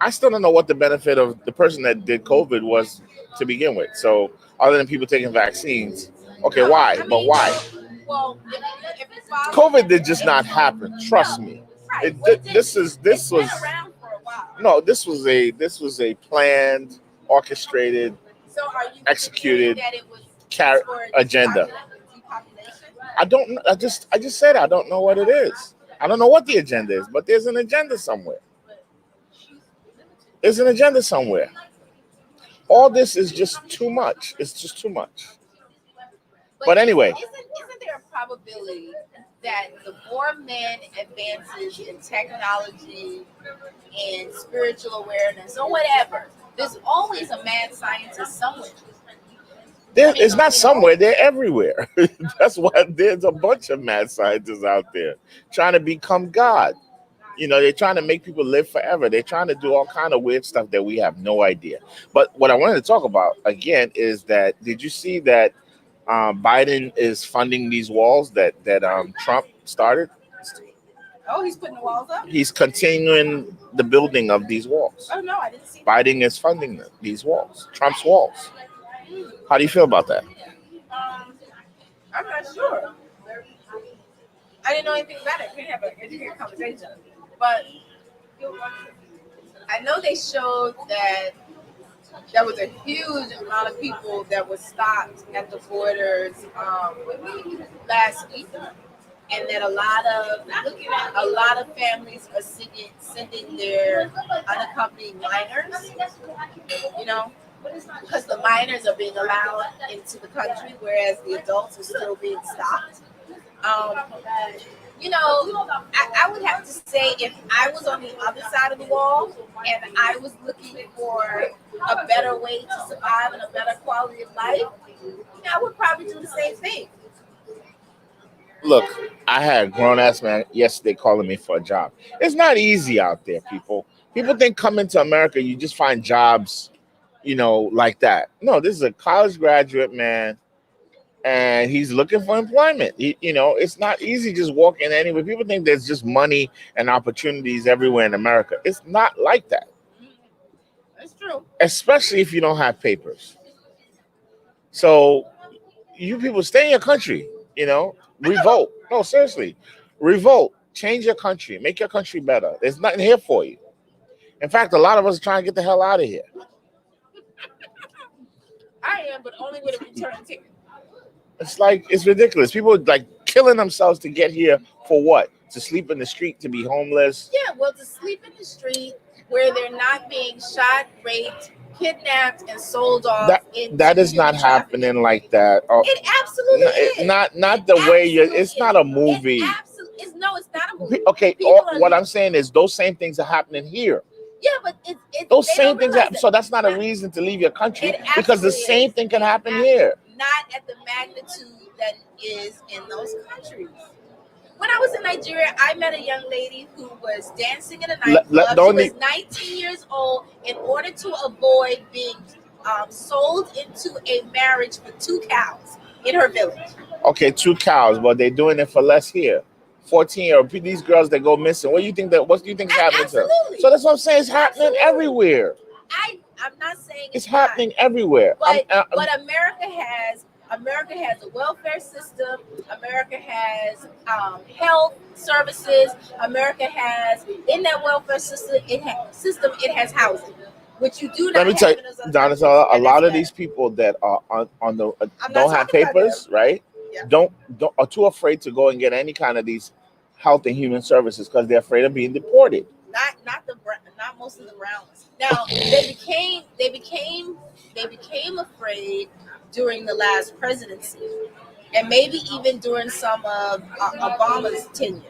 I still don't know what the benefit of the person that did COVID was to begin with. So other than people taking vaccines, okay, why? But why? Well, if you follow, COVID did just not happen. Trust me. right, This it's was been around for a while. no. This was a planned, orchestrated So are you executed saying that it was for agenda. depopulation? I don't know. I just said I don't know what it is. I don't know what the agenda is, but there's an agenda somewhere. There's an agenda somewhere. All this is just too much. It's just too much. But anyway. Isn't there a probability that the more man advances in technology and spiritual awareness or whatever, there's always a mad scientist somewhere? It's not somewhere. They're everywhere. That's why there's a bunch of mad scientists out there trying to become God. They're trying to make people live forever. They're trying to do all kind of weird stuff that we have no idea. But what I wanted to talk about again is that did you see that Biden is funding these walls that Trump started? Oh, he's putting the walls up? He's continuing the building of these walls. Oh, no, I didn't see that. Biden is funding these walls, Trump's walls. How do you feel about that? I'm not sure. I didn't know anything about it. We didn't have an educated conversation. But I know they showed that there was a huge amount of people that were stopped at the borders last week, and that a lot of families are sending their unaccompanied minors. Because the minors are being allowed into the country, whereas the adults are still being stopped. I would have to say if I was on the other side of the wall and I was looking for a better way to survive and a better quality of life, I would probably do the same thing. Look, I had a grown-ass man yesterday calling me for a job. It's not easy out there, people. People think coming to America, you just find jobs like that. No, this is a college graduate man, and he's looking for employment. It's not easy just walking anywhere. People think there's just money and opportunities everywhere in America. It's not like that. That's true. Especially if you don't have papers. So you people stay in your country, revolt. No, seriously, revolt. Change your country. Make your country better. There's nothing here for you. In fact, a lot of us are trying to get the hell out of here. I am, but only with a return ticket. It's ridiculous. People are killing themselves to get here for what? To sleep in the street, to be homeless? Yeah, well, to sleep in the street where they're not being shot, raped, kidnapped, and sold off. That is not happening like that. It absolutely is. Not the way it's not a movie. It's not a movie. Okay, what I'm saying is those same things are happening here. Yeah, but those same things happen. So that's not a reason to leave your country because the same thing can happen here. Not at the magnitude that is in those countries. When I was in Nigeria, I met a young lady who was dancing in a nightclub. She was 19 years old in order to avoid being sold into a marriage for 2 cows in her village. Okay, 2 cows, but they're doing it for less here. 14-year-old these girls that go missing. What do you think is happening to them? So that's what I'm saying. It's happening everywhere. I'm not saying it's happening everywhere. But America has a welfare system. America has health services. America has in that welfare system. It has housing, which you do not. Let me tell you, Donatella, a lot of these people that are on the don't have papers, right? Yeah. Don't are too afraid to go and get any kind of these health and human services because they're afraid of being deported. Not most of the brown ones. Now they became afraid during the last presidency, and maybe even during some of Obama's tenure.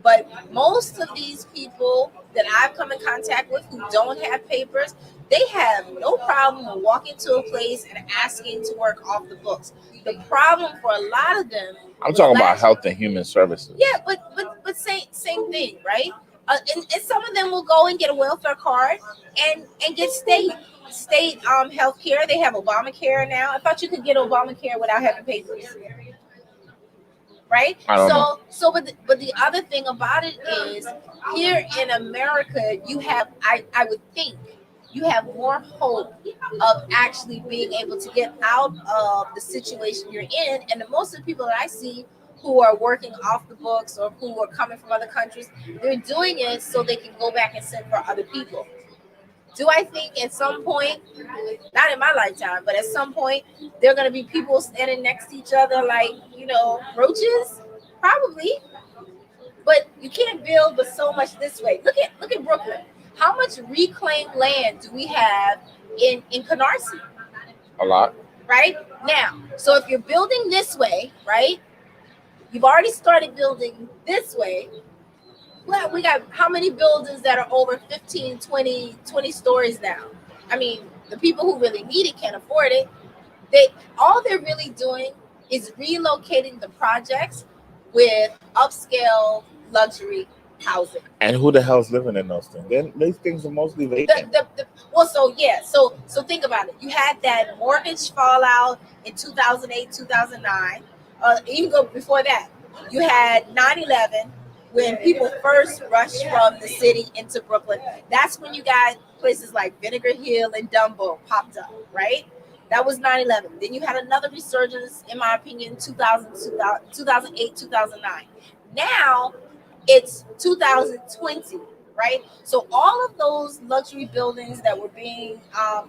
But most of these people that I've come in contact with who don't have papers, they have no problem with walking to a place and asking to work off the books. The problem for a lot of them, I'm talking about health and human services. yeah, but same thing, right? And some of them will go and get a welfare card and get state health care. They have Obamacare now. I thought you could get Obamacare without having papers, right? I don't know. But the other thing about it is, here in America, you have I would think you have more hope of actually being able to get out of the situation you're in. And most of the people that I see who are working off the books or who are coming from other countries, they're doing it so they can go back and send for other people. Do I think at some point, not in my lifetime, but at some point, there are going to be people standing next to each other like, roaches? Probably. But you can't build but so much this way. Look at Brooklyn. How much reclaimed land do we have in Canarsie? A lot. Right? Now, so if you're building this way, right? You've already started building this way. Well, we got how many buildings that are over 15, 20 stories now? I mean, the people who really need it can't afford it. All they're really doing is relocating the projects with upscale luxury housing. And who the hell's living in those things? These things are mostly vacant. So think about it. You had that mortgage fallout in 2008, 2009. Even go before that, you had 9/11 when people first rushed from the city into Brooklyn. That's when you got places like Vinegar Hill and Dumbo popped up, right? That was 9/11. Then you had another resurgence, in my opinion, 2008, 2009. Now it's 2020, right? So all of those luxury buildings that were being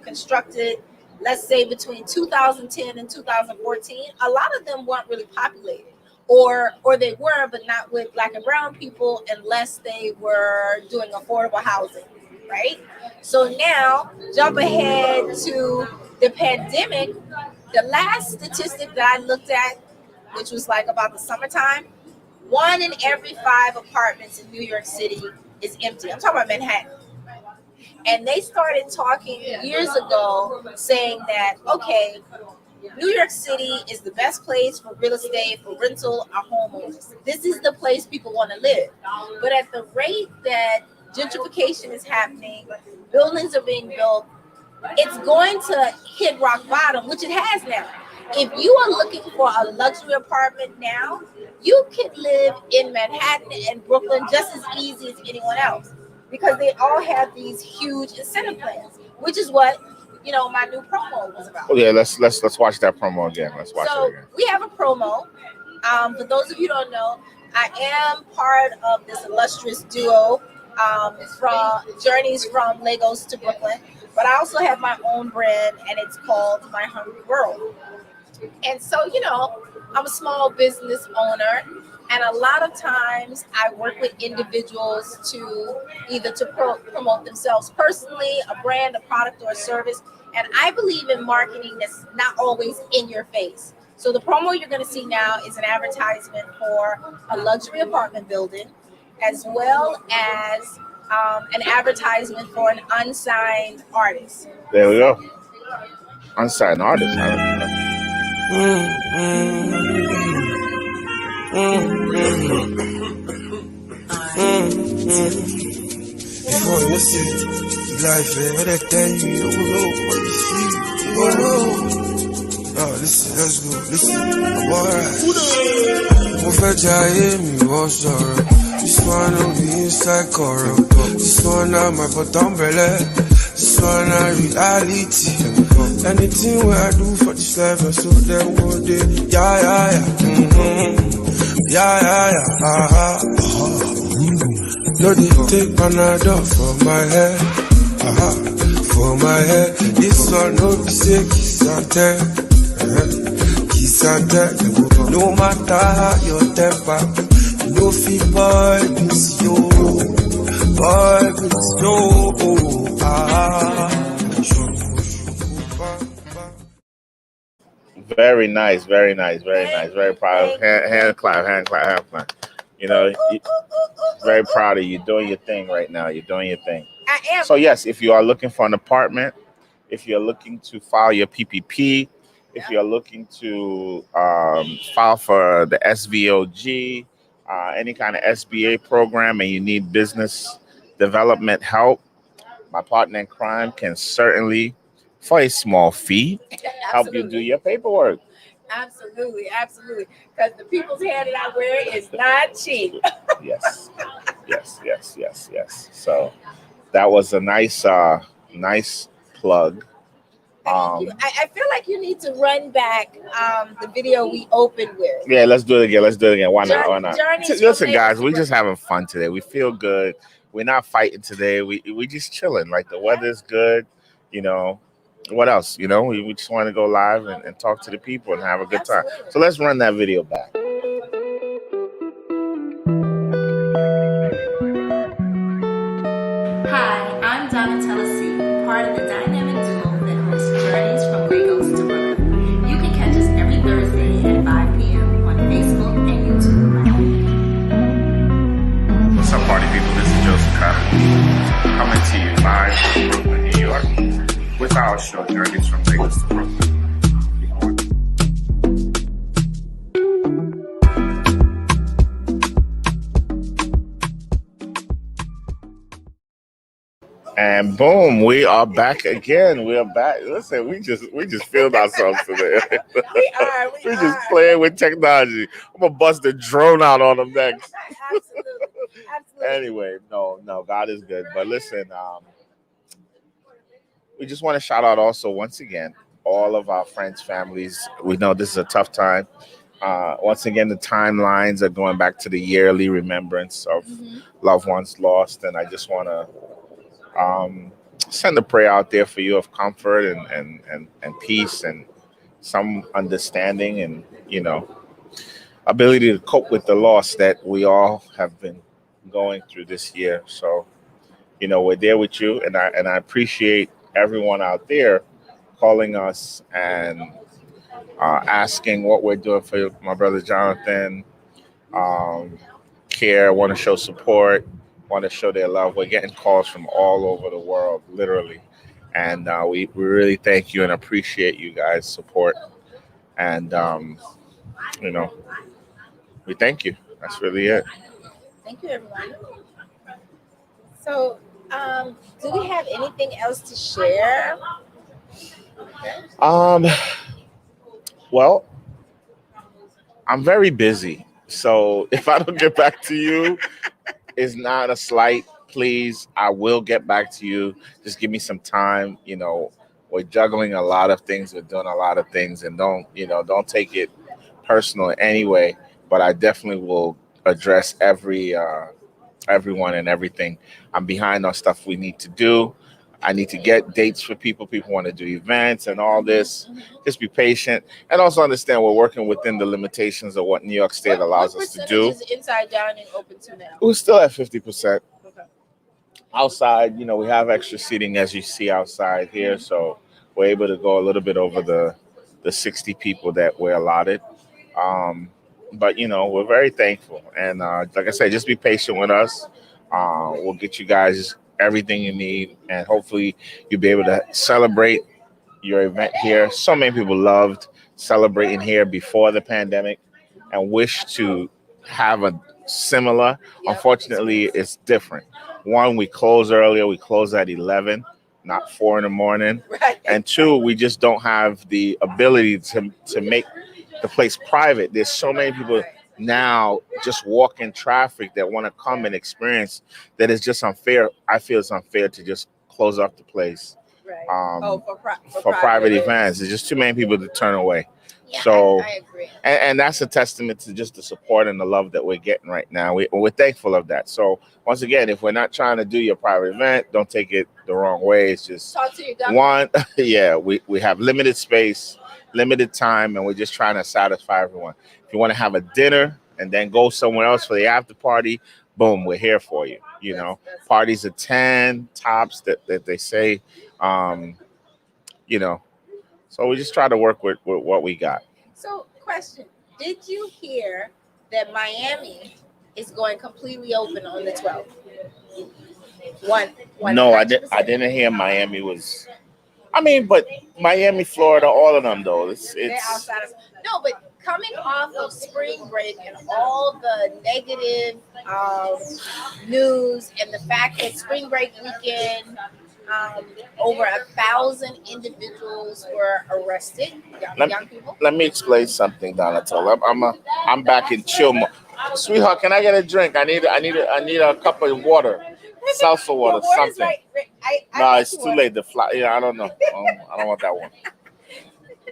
constructed, let's say between 2010 and 2014, a lot of them weren't really populated. Or they were, but not with Black and brown people unless they were doing affordable housing, right? So now, jump ahead to the pandemic. The last statistic that I looked at, which was like about the summertime, 1 in every 5 apartments in New York City is empty. I'm talking about Manhattan. And they started talking years ago saying that, okay, New York City is the best place for real estate, for rental or homeowners. This is the place people want to live. But at the rate that gentrification is happening, buildings are being built, it's going to hit rock bottom, which it has now. If you are looking for a luxury apartment now, you can live in Manhattan and Brooklyn just as easy as anyone else, because they all have these huge incentive plans, which is what my new promo was about. Oh yeah, let's watch that promo again. Let's watch it again. We have a promo. For those of you who don't know, I am part of this illustrious duo from Journeys from Lagos to Brooklyn, but I also have my own brand, and it's called My Hungry World. And so, I'm a small business owner, and a lot of times I work with individuals to either promote themselves personally, a brand, a product, or a service. And I believe in marketing that's not always in your face. So the promo you're going to see now is an advertisement for a luxury apartment building, as well as an advertisement for an unsigned artist. There we go. Unsigned artist. Before you see life, where they tell you, you don't know what you see. You don't know. Oh, listen, let's go. Listen, I'm alright. Move a giant, what's alright. This one on the inside coral. This one on my bottom belly. This one on reality. Anything where I do for this life, I saw them one day. Yeah. Yeah. No, they take Panadol for my head. For my head. This one no be say kiss and tell. Kiss and tell. No matter how your temper, you no fit boy miss you. Boy miss you. Very nice, very nice, very nice. Very proud. Hand clap, hand clap, hand clap. You know, very proud of you doing your thing right now. You're doing your thing. I am. So yes, if you are looking for an apartment, if you're looking to file your PPP, if you're looking to file for the SVOG, any kind of SBA program, and you need business development help, my partner in crime can certainly, for a small fee, help you do your paperwork. Absolutely, absolutely. Because the people's hand that I wear is not cheap. Yes, yes, yes, yes, yes. So that was a nice, nice plug. Thank you. I feel like you need to run back the video we opened with. Yeah, let's do it again. Let's do it again. Why not? Why not? Journeys Listen, from guys, Vegas we're to just having fun today. We feel good. We're not fighting today. We just chilling. Like the weather's good. You know, what else? You know, we just want to go live and talk to the people and have a good time. Absolutely. So let's run that video back. Hi, I'm Donatella C., part of the dynamic duo that hosts Journeys from Lagos to Brooklyn. You can catch us every Thursday at 5 p.m. on Facebook and YouTube. What's up, party people? This is Joseph Carter coming to you live from Brooklyn, New York, with our show Journeys from Lagos to Brooklyn. And boom, we are back again. We are back. Listen, we just filmed ourselves today. We are. We just playing with technology. I'm gonna bust the drone out on them next. Absolutely. Absolutely. Anyway, no, God is good. But listen, we just want to shout out also once again all of our friends, families. We know this is a tough time. Once again, the timelines are going back to the yearly remembrance of loved ones lost, and I just want to send a prayer out there for you of comfort and peace and some understanding and, you know, ability to cope with the loss that we all have been going through this year. So, you know, we're there with you, and I appreciate everyone out there calling us and asking what we're doing for my brother Jonathan. Care, want to show support, want to show their love. We're getting calls from all over the world, literally. And we really thank you and appreciate you guys' support. And, you know, we thank you. That's really it. Thank you, everyone. So, do we have anything else to share? Well, I'm very busy. So if I don't get back to you, it's not a slight. Please, I will get back to you. Just give me some time. You know, we're juggling a lot of things. We're doing a lot of things, and don't take it personal anyway. But I definitely will address everyone and everything. I'm behind on stuff we need to do. I need to get dates for people. People want to do events and all this. Just be patient and also understand we're working within the limitations of what New York State allows us to do. What percentage is Inside Dining open to now? We're still at 50%. Okay. Outside, you know, we have extra seating as you see outside here, so we're able to go a little bit over the 60 people that we're allotted. But you know, we're very thankful, and like I said, just be patient with us. We'll get you guys everything you need, and hopefully you'll be able to celebrate your event here. So many people loved celebrating here before the pandemic and wish to have a similar. Unfortunately, it's different. One, we close earlier. We close at 11, not 4 in the morning. Right. And two, we just don't have the ability to make the place private. There's so many people now just walk in traffic that want to come and experience that is just unfair. I feel it's unfair to just close off the place. Right. For private events. There's just too many people to turn away. Yeah, So I agree. and that's a testament to just the support and the love that we're getting right now. We're thankful of that. So once again, if we're not trying to do your private event, don't take it the wrong way. It's just Talk to your government. one, yeah, we have limited space, limited time, and we're just trying to satisfy everyone. If you want to have a dinner and then go somewhere else for the after party, boom, we're here for you. You know, parties at 10 tops that they say, you know. So we just try to work with what we got. So, question: did you hear that Miami is going completely open on the 12th? No, I 100%. didn't hear Miami was. I mean, but Miami, Florida, all of them though. They're outside of no, but coming off of spring break and all the negative news and the fact that spring break weekend, over 1,000 individuals were arrested, young people. Let me explain something, Donatello. I'm back in chill mode. Sweetheart, can I get a drink? I need a cup of water, salsa water, Your water's something. right. I No, make it's you too one. late. The fly. Yeah, I don't know. I don't want that one.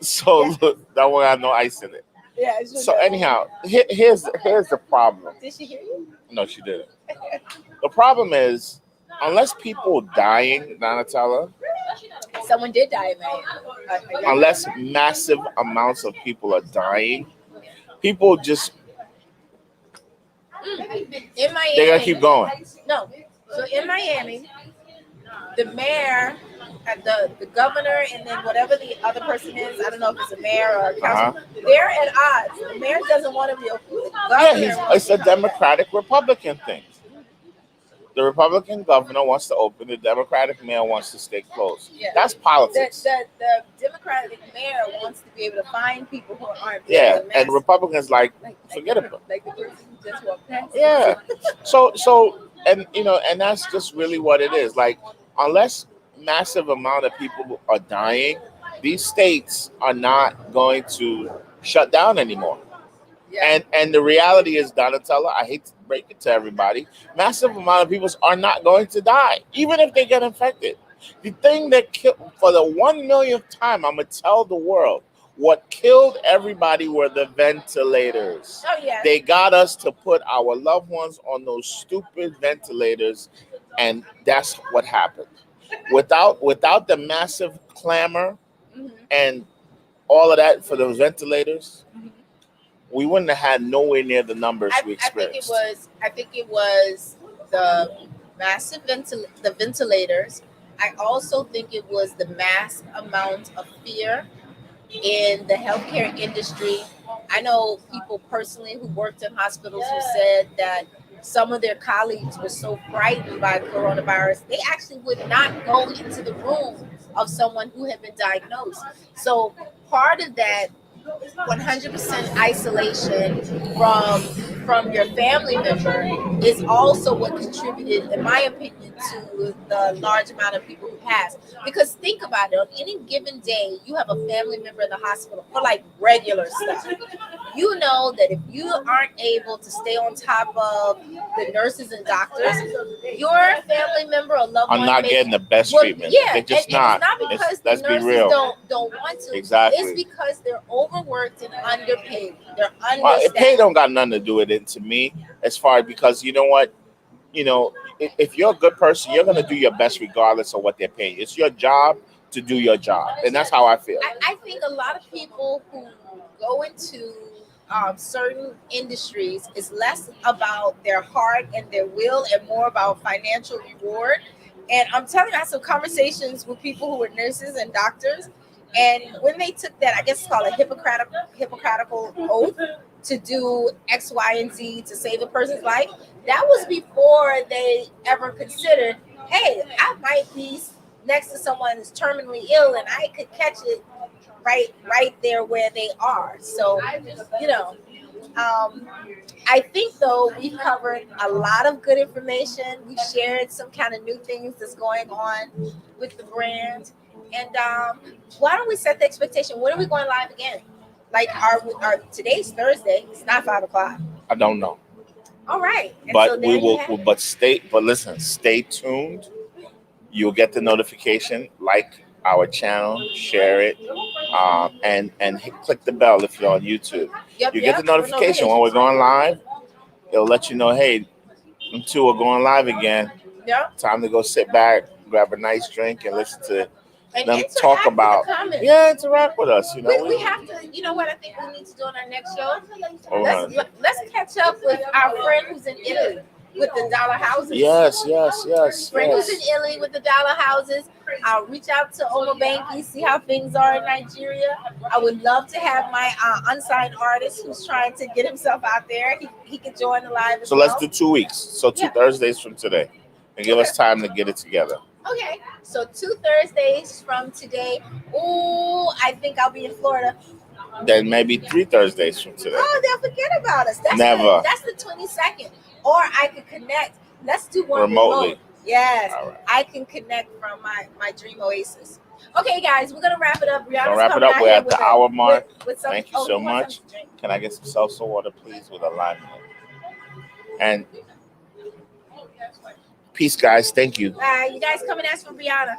So look, that one had no ice in it. Yeah, it's just So anyhow, here's the problem. did she hear you? No, she didn't. The problem is, unless people dying, Donatella, Someone did die in Miami. unless massive amounts of people are dying, people just In Miami, they're gonna keep going. No, so in Miami, the mayor, the governor, and then whatever the other person is, I don't know if it's a mayor or a council, they're at odds. The mayor doesn't want to be open. The Yeah, governor it's a Democratic Republican thing. The Republican governor wants to open. The Democratic mayor wants to stay closed. Yeah. That's politics. The Democratic mayor wants to be able to find people who aren't Yeah, being a and mess. Republicans forget about it. Like the person who just walked past. Yeah. So and and that's just really what it is. Like, unless massive amount of people are dying, these states are not going to shut down anymore. Yeah. And the reality is, Donatella, I hate to break it to everybody, massive amount of people are not going to die, even if they get infected. The thing that killed, for the 1 millionth time, I'm gonna tell the world, what killed everybody were the ventilators. Oh yeah. They got us to put our loved ones on those stupid ventilators, and that's what happened. Without the massive clamor Mhm. and all of that for those ventilators, we wouldn't have had nowhere near the numbers we experienced. I think it was the massive the ventilators. I also think it was the mass amount of fear in the healthcare industry. I know people personally who worked in hospitals who said that some of their colleagues were so frightened by coronavirus, they actually would not go into the room of someone who had been diagnosed. So part of that 100% isolation from your family member is also what contributed, in my opinion, to the large amount of people who passed. Because think about it, on any given day, you have a family member in the hospital for like regular stuff. You know that if you aren't able to stay on top of the nurses and doctors, your family member or loved one I'm not getting the best treatment. Yeah, They're just and not. it's not because Let's the be nurses real. don't want to. Exactly. It's because they're overworked and underpaid. They're Well, understaffed. pay don't got nothing to do with it to me, as far as, because you know what, if you're a good person, you're gonna do your best regardless of what they're paying. It's your job to do your job, and that's how I feel. I think a lot of people who go into certain industries is less about their heart and their will and more about financial reward. And I'm telling you, I had some conversations with people who were nurses and doctors. And when they took that, I guess it's called a Hippocratical oath to do X, Y, and Z to save a person's life, that was before they ever considered, hey, I might be next to someone who's terminally ill and I could catch it right there where they are. So, I think though we've covered a lot of good information. We've shared some kind of new things that's going on with the brand. And why don't we set the expectation? When are we going live again? Like, our today's Thursday. It's not 5:00. I don't know, All right. And but so we there you will. have it. But listen, stay tuned. You'll get the notification. Like our channel, share it, and click the bell if you're on YouTube. You get the notification when we're going live. It'll let you know, hey, them two are going live again. Yep. Time to go sit back, grab a nice drink, and listen to And them interact talk with about. the comments. Yeah, interact with us. We have to, you know what I think we need to do on our next show? All right. Let's catch up with our friend who's in Italy with the dollar houses. Yes. Friend who's in Italy with the dollar houses. I'll reach out to Omobanki, see how things are in Nigeria. I would love to have my unsigned artist who's trying to get himself out there. He can join the live as So well. let's do 2 weeks. So 2 Yeah. Thursdays from today, and give us time to get it together. Okay, so 2 Thursdays from today. Ooh, I think I'll be in Florida. Then maybe 3 Thursdays from today. Oh, they'll forget about us. That's Never. That's the 22nd. Or I could connect. Let's do one Remotely. remote. Yes, All right. I can connect from my dream oasis. Okay, guys, we're gonna wrap it up. Brianna's Gonna wrap it coming up. out We're here at with the a- hour mark. with some- Thank you oh, so he wants much. something to drink. Can I get some salsa water, please, with a lime? And peace, guys. Thank you. You guys come and ask for Brianna.